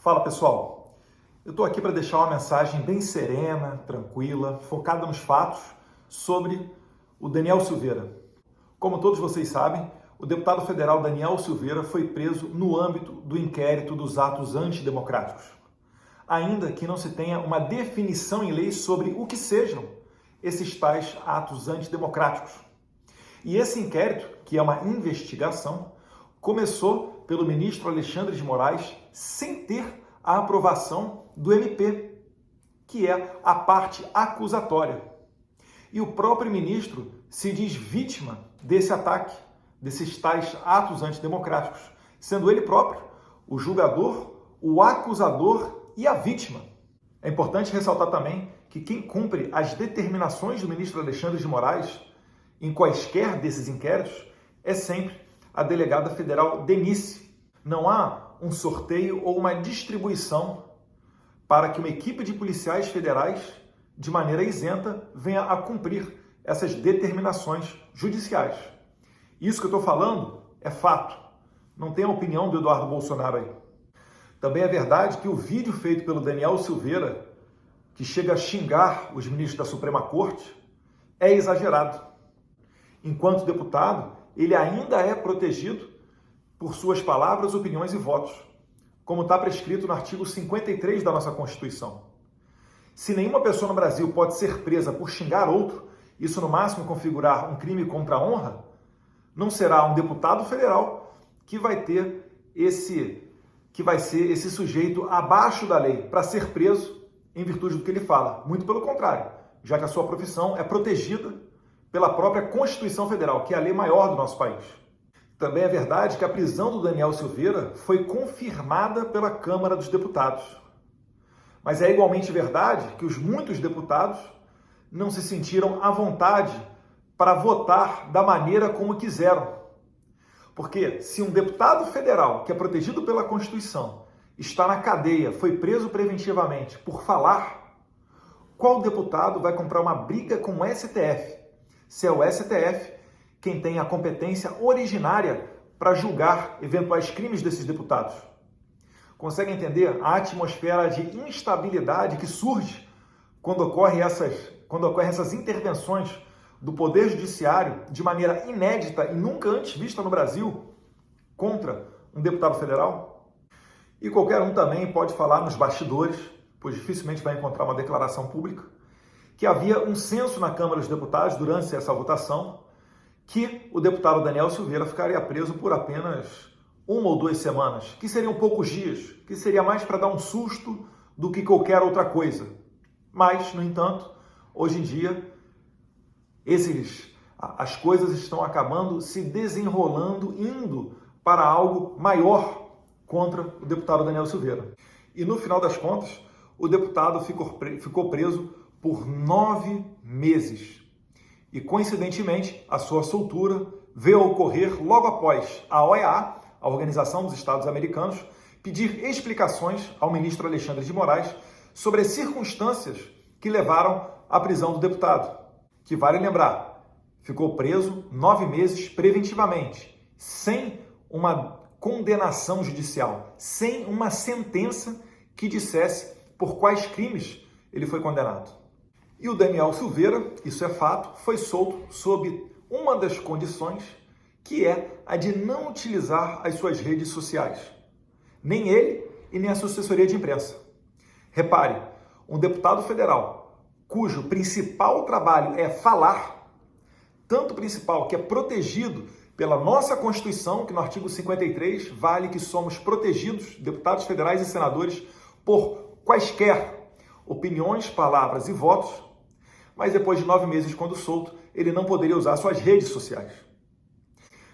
Fala pessoal, eu estou aqui para deixar uma mensagem bem serena, tranquila, focada nos fatos sobre o Daniel Silveira. Como todos vocês sabem, o deputado federal Daniel Silveira foi preso no âmbito do inquérito dos atos antidemocráticos. Ainda que não se tenha uma definição em lei sobre o que sejam esses tais atos antidemocráticos. E esse inquérito, que é uma investigação, começou pelo ministro Alexandre de Moraes sem ter a aprovação do MP, que é a parte acusatória. E o próprio ministro se diz vítima desse ataque, desses tais atos antidemocráticos, sendo ele próprio o julgador, o acusador e a vítima. É importante ressaltar também que quem cumpre as determinações do ministro Alexandre de Moraes em quaisquer desses inquéritos é sempre a delegada federal Denise. Não há um sorteio ou uma distribuição para que uma equipe de policiais federais, de maneira isenta, venha a cumprir essas determinações judiciais. Isso que eu estou falando é fato. Não tem a opinião do Eduardo Bolsonaro aí. Também é verdade que o vídeo feito pelo Daniel Silveira, que chega a xingar os ministros da Suprema Corte, é exagerado. Enquanto deputado, ele ainda é protegido por suas palavras, opiniões e votos, como está prescrito no artigo 53 da nossa Constituição. Se nenhuma pessoa no Brasil pode ser presa por xingar outro, isso no máximo configurar um crime contra a honra, não será um deputado federal que vai ter ser esse sujeito abaixo da lei para ser preso em virtude do que ele fala. Muito pelo contrário, já que a sua profissão é protegida pela própria Constituição Federal, que é a lei maior do nosso país. Também é verdade que a prisão do Daniel Silveira foi confirmada pela Câmara dos Deputados. Mas é igualmente verdade que os muitos deputados não se sentiram à vontade para votar da maneira como quiseram. Porque se um deputado federal, que é protegido pela Constituição, está na cadeia, foi preso preventivamente por falar, qual deputado vai comprar uma briga com o STF? Se é o STF quem tem a competência originária para julgar eventuais crimes desses deputados. Consegue entender a atmosfera de instabilidade que surge quando ocorrem essas intervenções do Poder Judiciário de maneira inédita e nunca antes vista no Brasil contra um deputado federal? E qualquer um também pode falar nos bastidores, pois dificilmente vai encontrar uma declaração pública, que havia um censo na Câmara dos Deputados durante essa votação, que o deputado Daniel Silveira ficaria preso por apenas 1 ou 2 semanas, que seriam poucos dias, que seria mais para dar um susto do que qualquer outra coisa. Mas, no entanto, hoje em dia, as coisas estão acabando se desenrolando, indo para algo maior contra o deputado Daniel Silveira. E no final das contas, o deputado ficou preso por 9 meses. E, coincidentemente, a sua soltura veio a ocorrer logo após a OEA, a Organização dos Estados Americanos, pedir explicações ao ministro Alexandre de Moraes sobre as circunstâncias que levaram à prisão do deputado, que, vale lembrar, ficou preso 9 meses preventivamente, sem uma condenação judicial, sem uma sentença que dissesse por quais crimes ele foi condenado. E o Daniel Silveira, isso é fato, foi solto sob uma das condições, que é a de não utilizar as suas redes sociais. Nem ele e nem a sua assessoria de imprensa. Repare, um deputado federal cujo principal trabalho é falar, tanto principal que é protegido pela nossa Constituição, que no artigo 53 vale que somos protegidos, deputados federais e senadores, por quaisquer opiniões, palavras e votos, mas depois de 9 meses, quando solto, ele não poderia usar suas redes sociais.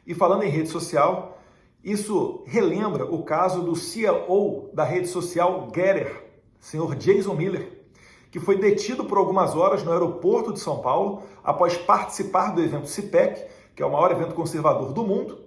E falando em rede social, isso relembra o caso do CEO da rede social Getter, senhor Jason Miller, que foi detido por algumas horas no aeroporto de São Paulo após participar do evento CPEC, que é o maior evento conservador do mundo,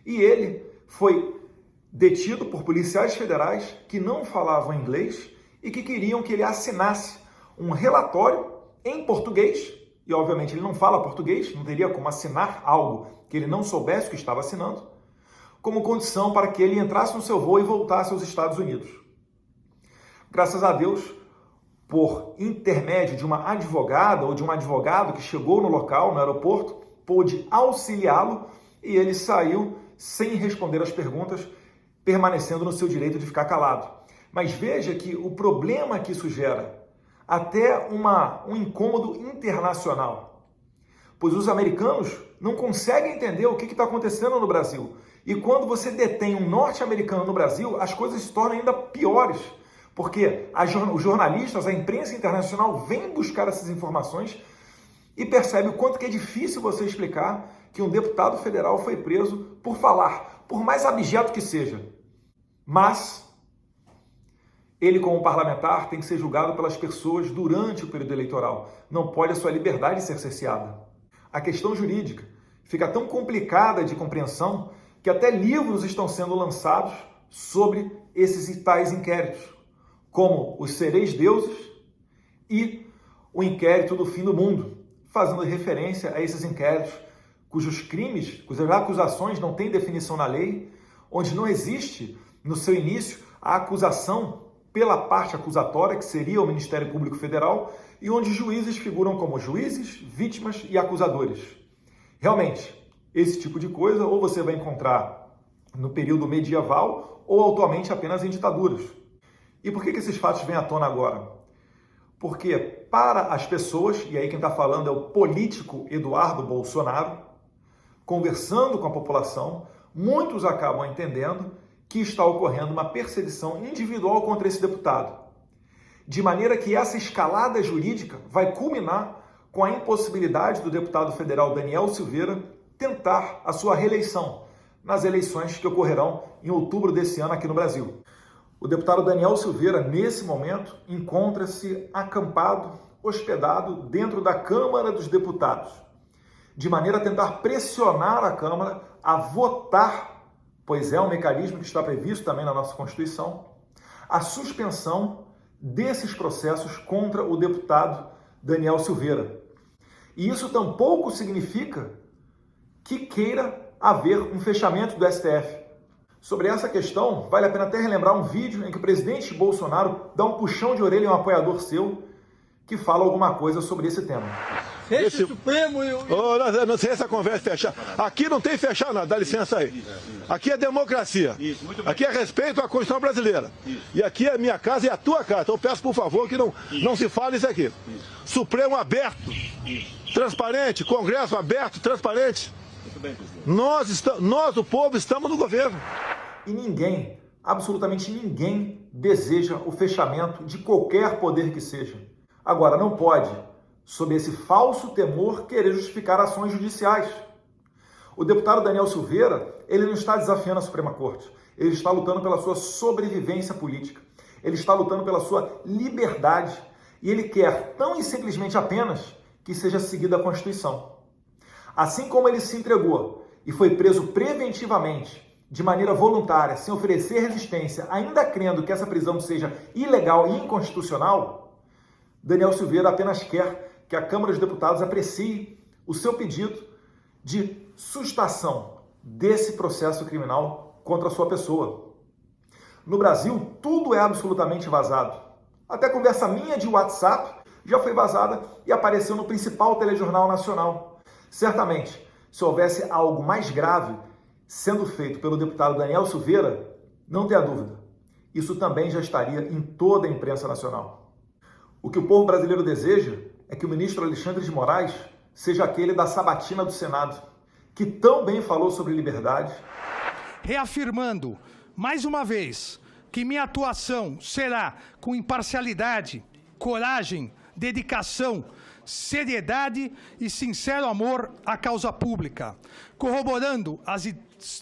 e ele foi detido por policiais federais que não falavam inglês e que queriam que ele assinasse um relatório em português, e obviamente ele não fala português, não teria como assinar algo que ele não soubesse o que estava assinando, como condição para que ele entrasse no seu voo e voltasse aos Estados Unidos. Graças a Deus, por intermédio de uma advogada ou de um advogado que chegou no local, no aeroporto, pôde auxiliá-lo e ele saiu sem responder às perguntas, permanecendo no seu direito de ficar calado. Mas veja que o problema que isso gera, até um incômodo internacional, pois os americanos não conseguem entender o que está acontecendo no Brasil. E quando você detém um norte-americano no Brasil, as coisas se tornam ainda piores, porque os jornalistas, a imprensa internacional vem buscar essas informações e percebe o quanto que é difícil você explicar que um deputado federal foi preso por falar, por mais abjeto que seja. Mas ele, como parlamentar, tem que ser julgado pelas pessoas durante o período eleitoral. Não pode a sua liberdade ser cerceada. A questão jurídica fica tão complicada de compreensão que até livros estão sendo lançados sobre esses e tais inquéritos, como Os Sereis Deuses e o Inquérito do Fim do Mundo, fazendo referência a esses inquéritos cujos crimes, cujas acusações não têm definição na lei, onde não existe, no seu início, a acusação pela parte acusatória, que seria o Ministério Público Federal, e onde juízes figuram como juízes, vítimas e acusadores. Realmente, esse tipo de coisa ou você vai encontrar no período medieval ou atualmente apenas em ditaduras. E por que esses fatos vêm à tona agora? Porque para as pessoas, e aí quem está falando é o político Eduardo Bolsonaro, conversando com a população, muitos acabam entendendo que está ocorrendo uma perseguição individual contra esse deputado. De maneira que essa escalada jurídica vai culminar com a impossibilidade do deputado federal Daniel Silveira tentar a sua reeleição nas eleições que ocorrerão em outubro desse ano aqui no Brasil. O deputado Daniel Silveira, nesse momento, encontra-se acampado, hospedado dentro da Câmara dos Deputados, de maneira a tentar pressionar a Câmara a votar, pois é um mecanismo que está previsto também na nossa Constituição, a suspensão desses processos contra o deputado Daniel Silveira. E isso tampouco significa que queira haver um fechamento do STF. Sobre essa questão, vale a pena até relembrar um vídeo em que o presidente Bolsonaro dá um puxão de orelha a um apoiador seu que fala alguma coisa sobre esse tema. Fecha o Supremo e o... Não sei essa conversa fechar. Aqui não tem fechar nada, dá licença aí. Aqui é democracia. Aqui é respeito à Constituição brasileira. E aqui é minha casa e a tua casa. Então eu peço, por favor, que não se fale isso aqui. Supremo aberto, transparente, Congresso aberto, transparente. Nós, o povo, estamos no governo. E ninguém, absolutamente ninguém, deseja o fechamento de qualquer poder que seja. Agora, não pode, sob esse falso temor, querer justificar ações judiciais. O deputado Daniel Silveira, ele não está desafiando a Suprema Corte. Ele está lutando pela sua sobrevivência política. Ele está lutando pela sua liberdade. E ele quer, tão e simplesmente apenas, que seja seguida a Constituição. Assim como ele se entregou e foi preso preventivamente, de maneira voluntária, sem oferecer resistência, ainda crendo que essa prisão seja ilegal e inconstitucional, Daniel Silveira apenas quer que a Câmara dos Deputados aprecie o seu pedido de sustação desse processo criminal contra a sua pessoa. No Brasil, tudo é absolutamente vazado. Até conversa minha de WhatsApp já foi vazada e apareceu no principal telejornal nacional. Certamente, se houvesse algo mais grave sendo feito pelo deputado Daniel Silveira, não tenha dúvida, isso também já estaria em toda a imprensa nacional. O que o povo brasileiro deseja é que o ministro Alexandre de Moraes seja aquele da sabatina do Senado, que tão bem falou sobre liberdade. Reafirmando, mais uma vez, que minha atuação será com imparcialidade, coragem, dedicação, seriedade e sincero amor à causa pública, corroborando as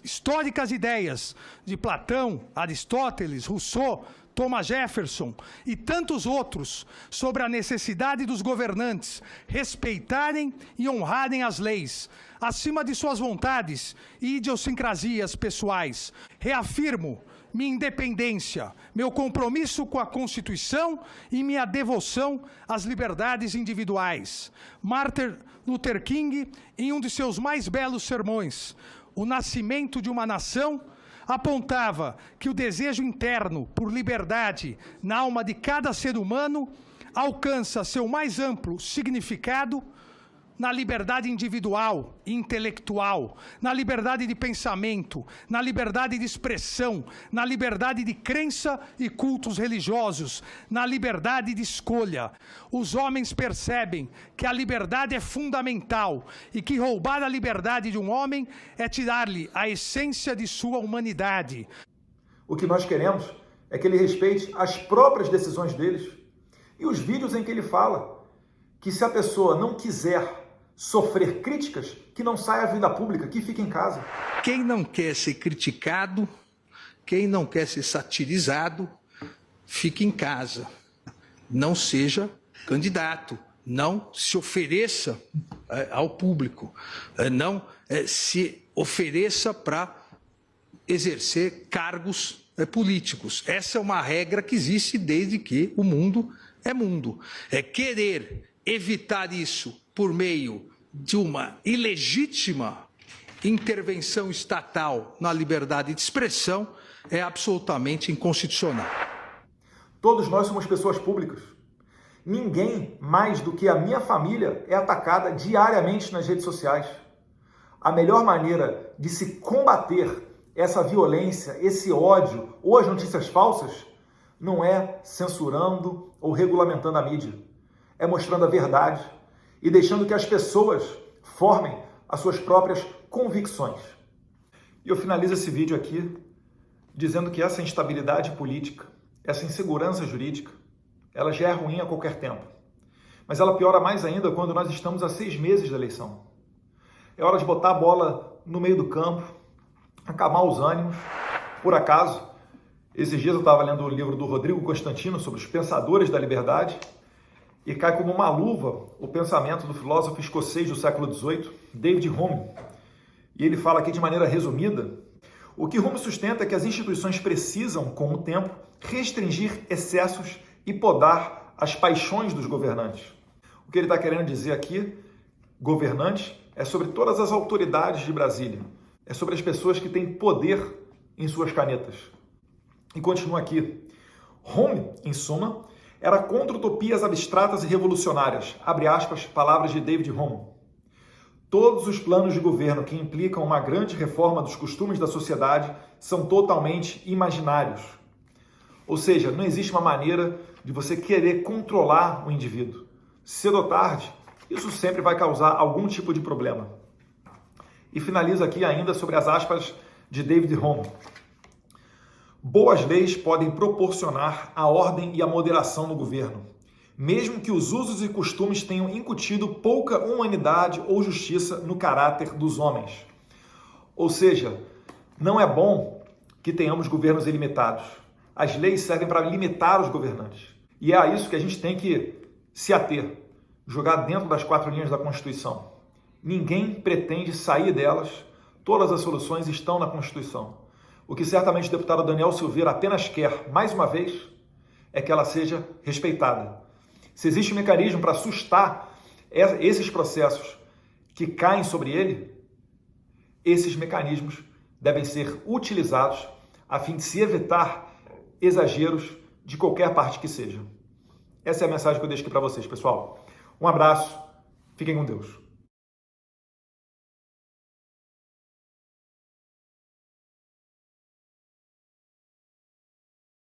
históricas ideias de Platão, Aristóteles, Rousseau, Thomas Jefferson e tantos outros sobre a necessidade dos governantes respeitarem e honrarem as leis, acima de suas vontades e idiosincrasias pessoais. Reafirmo minha independência, meu compromisso com a Constituição e minha devoção às liberdades individuais. Martin Luther King, em um de seus mais belos sermões, O Nascimento de uma Nação, apontava que o desejo interno por liberdade na alma de cada ser humano alcança seu mais amplo significado na liberdade individual e intelectual, na liberdade de pensamento, na liberdade de expressão, na liberdade de crença e cultos religiosos, na liberdade de escolha. Os homens percebem que a liberdade é fundamental e que roubar a liberdade de um homem é tirar-lhe a essência de sua humanidade. O que nós queremos é que ele respeite as próprias decisões deles e os vídeos em que ele fala que se a pessoa não quiser sofrer críticas, que não saia à vida pública, que fique em casa. Quem não quer ser criticado, quem não quer ser satirizado, fique em casa. Não seja candidato, não se ofereça ao público, não se ofereça para exercer cargos políticos. Essa é uma regra que existe desde que o mundo é mundo. Querer evitar isso por meio de uma ilegítima intervenção estatal na liberdade de expressão é absolutamente inconstitucional. Todos nós somos pessoas públicas. Ninguém mais do que a minha família é atacada diariamente nas redes sociais. A melhor maneira de se combater essa violência, esse ódio ou as notícias falsas não é censurando ou regulamentando a mídia. É mostrando a verdade e deixando que as pessoas formem as suas próprias convicções. E eu finalizo esse vídeo aqui dizendo que essa instabilidade política, essa insegurança jurídica, ela já é ruim a qualquer tempo. Mas ela piora mais ainda quando nós estamos a 6 meses da eleição. É hora de botar a bola no meio do campo, acalmar os ânimos. Por acaso, esses dias eu estava lendo o livro do Rodrigo Constantino sobre os pensadores da liberdade, e cai como uma luva o pensamento do filósofo escocês do século XVIII, David Hume. E ele fala aqui de maneira resumida, o que Hume sustenta é que as instituições precisam, com o tempo, restringir excessos e podar as paixões dos governantes. O que ele está querendo dizer aqui, governantes, é sobre todas as autoridades de Brasília, é sobre as pessoas que têm poder em suas canetas. E continua aqui, Hume, em suma, era contra utopias abstratas e revolucionárias, abre aspas, palavras de David Hume. Todos os planos de governo que implicam uma grande reforma dos costumes da sociedade são totalmente imaginários. Ou seja, não existe uma maneira de você querer controlar o indivíduo. Cedo ou tarde, isso sempre vai causar algum tipo de problema. E finalizo aqui ainda sobre as aspas de David Hume. Boas leis podem proporcionar a ordem e a moderação no governo, mesmo que os usos e costumes tenham incutido pouca humanidade ou justiça no caráter dos homens. Ou seja, não é bom que tenhamos governos ilimitados. As leis servem para limitar os governantes. E é a isso que a gente tem que se ater, jogar dentro das 4 linhas da Constituição. Ninguém pretende sair delas, todas as soluções estão na Constituição. O que certamente o deputado Daniel Silveira apenas quer, mais uma vez, é que ela seja respeitada. Se existe um mecanismo para assustar esses processos que caem sobre ele, esses mecanismos devem ser utilizados a fim de se evitar exageros de qualquer parte que seja. Essa é a mensagem que eu deixo aqui para vocês, pessoal. Um abraço, fiquem com Deus.